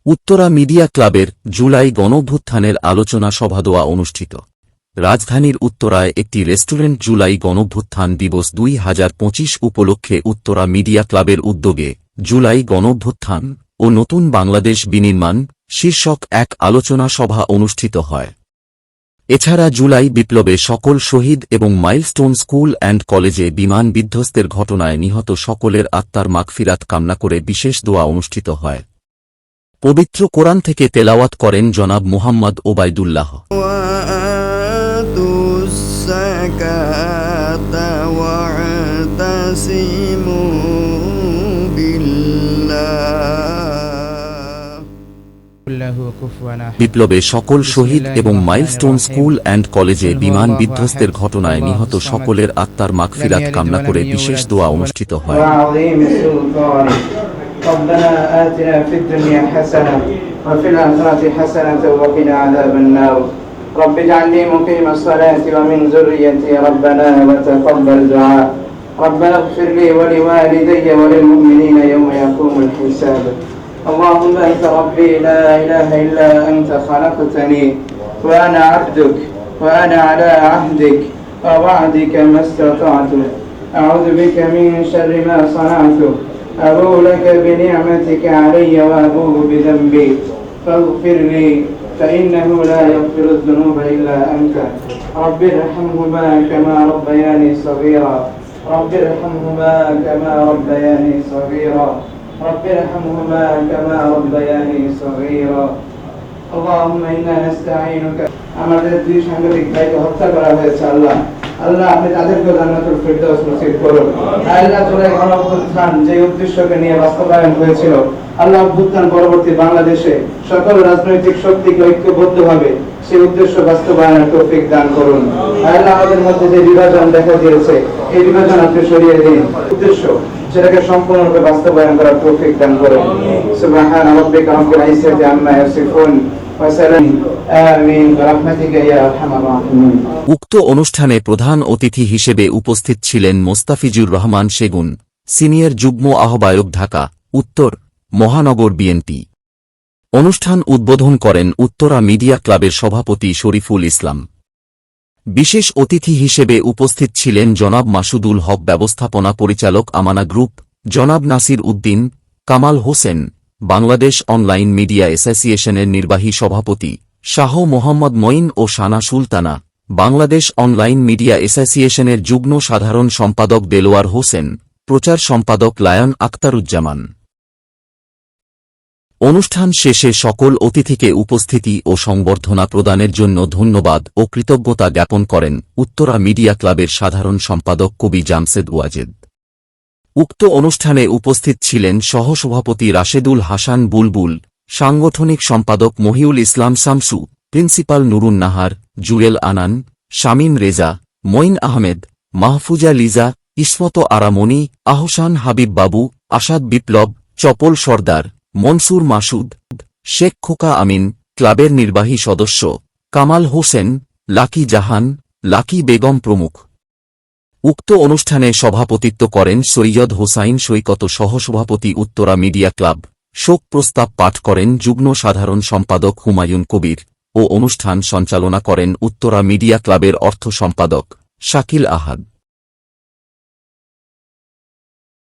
Uttara media ক্লাবের জুলাই গণঅভ্যুত্থানের আলোচনা সভা দোয়া অনুষ্ঠিত। রাজধানীর উত্তরায় একটি রেস্টুরেন্ট জুলাই গণঅভ্যুত্থান দিবস 2025 উপলক্ষে উত্তরা মিডিয়া ক্লাবের উদ্যোগে জুলাই গণঅভ্যুত্থান ও নতুন বাংলাদেশ বিনির্মাণ শীর্ষক এক আলোচনা সভা অনুষ্ঠিত হয়। এছাড়া জুলাই বিপ্লবে সকল শহীদ এবং মাইলস্টোন স্কুল অ্যান্ড কলেজে বিমান বিধ্বস্তের ঘটনায় নিহত সকলের আত্মার মাগফিরাত কামনা করে বিশেষ দোয়া অনুষ্ঠিত হয়। পবিত্র কোরআন থেকে তেলাওয়াত করেন জনাব মুহাম্মদ ওবায়দুল্লাহ। বিপ্লবে সকল শহীদ এবং মাইলস্টোন স্কুল অ্যান্ড কলেজে বিমান বিধ্বস্তের ঘটনায় নিহত সকলের আত্মার মাগফিরাত কামনা করে বিশেষ দোয়া অনুষ্ঠিত হয়। ربنا آتنا في الدنيا حسنة وفي الآخرة حسنة وقنا عذاب النار رب اجعلني مقيم الصلاة ومن ذريتي ربنا وتقبل دعاء ربنا اغفر لي ولوالدي وللمؤمنين يوم يقوم الحساب اللهم أنت ربي لا إله إلا أنت خلقتني وأنا عبدك وأنا على عهدك ووعدك ما استطعت أعوذ بك من شر ما صنعت أبوء لك بنعمتك علي وأبوء بذنبي فاغفر لي فإنه لا يغفر الذنوب إلا أنت رب ارحمهما كما ربياني صغيرا رب ارحمهما كما ربياني صغيرا رب ارحمهما كما ربياني صغيرا اللهم إنا نستعينك আমাদের দুই সাংবাদিক ভাইকে হত্যা করা হয়েছে আল্লাহ আপনি তাদেরকে জান্নাতুল ফিরদাউস নসিব করুন। আল্লাহ জুলাই গণঅভ্যুত্থান যে উদ্দেশ্যকে নিয়ে বাস্তবায়ন হয়েছিল আল্লাহ অভ্যুত্থান পরবর্তী বাংলাদেশে সকল রাজনৈতিক শক্তিকে ঐক্যবদ্ধভাবে সেই উদ্দেশ্য বাস্তবায়নের তৌফিক দান করুন। আল্লাহ আমাদের মধ্যে যে বিভাজন দেখা দিয়েছে এই বিভাজন আপনি সরিয়ে দিন, উদ্দেশ্য সেটাকে সম্পূর্ণরূপে বাস্তবায়ন করার তৌফিক দান করুন। সুবহানা রাব্বিকা রাব্বিল ইজ্জাতি আম্মা ইয়াসিফুন উক্ত অনুষ্ঠানে প্রধান অতিথি হিসেবে উপস্থিত ছিলেন মোস্তাফিজুর রহমান সেগুন, সিনিয়র যুগ্ম আহ্বায়ক, ঢাকা উত্তর মহানগর বিএনপি। অনুষ্ঠান উদ্বোধন করেন উত্তরা মিডিয়া ক্লাবের সভাপতি শরীফুল ইসলাম। বিশেষ অতিথি হিসেবে উপস্থিত ছিলেন জনাব মাসুদুল হক, ব্যবস্থাপনা পরিচালক, আমানা গ্রুপ, জনাব নাসির উদ্দিন, কামাল হোসেন, বাংলাদেশ অনলাইন মিডিয়া অ্যাসোসিয়েশনের নির্বাহী সভাপতি, শাহ মোহাম্মদ মঈন ও শানা সুলতানা, বাংলাদেশ অনলাইন মিডিয়া অ্যাসোসিয়েশনের যুগ্ম সাধারণ সম্পাদক দেলোয়ার হোসেন, প্রচার সম্পাদক লায়ন আখতারুজ্জামান। অনুষ্ঠান শেষে সকল অতিথিকে উপস্থিতি ও সংবর্ধনা প্রদানের জন্য ধন্যবাদ ও কৃতজ্ঞতা জ্ঞাপন করেন উত্তরা মিডিয়া ক্লাবের সাধারণ সম্পাদক কবি জামশেদ ওয়াজেদ। উক্ত অনুষ্ঠানে উপস্থিত ছিলেন সহসভাপতি রাশেদুল হাসান বুলবুল, সাংগঠনিক সম্পাদক মহিউল ইসলাম শামসু, প্রিন্সিপাল নুরুন নাহার, জুয়েল আনান, শামীম রেজা, মঈন আহমেদ, মাহফুজা লিজা, ইসমত আরামনি, আহসান হাবিব বাবু, আসাদ বিপ্লব, চপল সর্দার, মনসুর মাসুদ, শেখ খোকা আমিন, ক্লাবের নির্বাহী সদস্য কামাল হোসেন, লাকি জাহান, লাকি বেগম প্রমুখ। উক্ত অনুষ্ঠানে সভাপতিত্ব করেন সৈয়দ হোসাইন সৈকত, সহসভাপতি উত্তরা মিডিয়া ক্লাব। শোক প্রস্তাব পাঠ করেন যুগ্ম সাধারণ সম্পাদক হুমায়ুন কবির ও অনুষ্ঠান সঞ্চালনা করেন উত্তরা মিডিয়া ক্লাবের অর্থ সম্পাদক শাকিল আহাদ।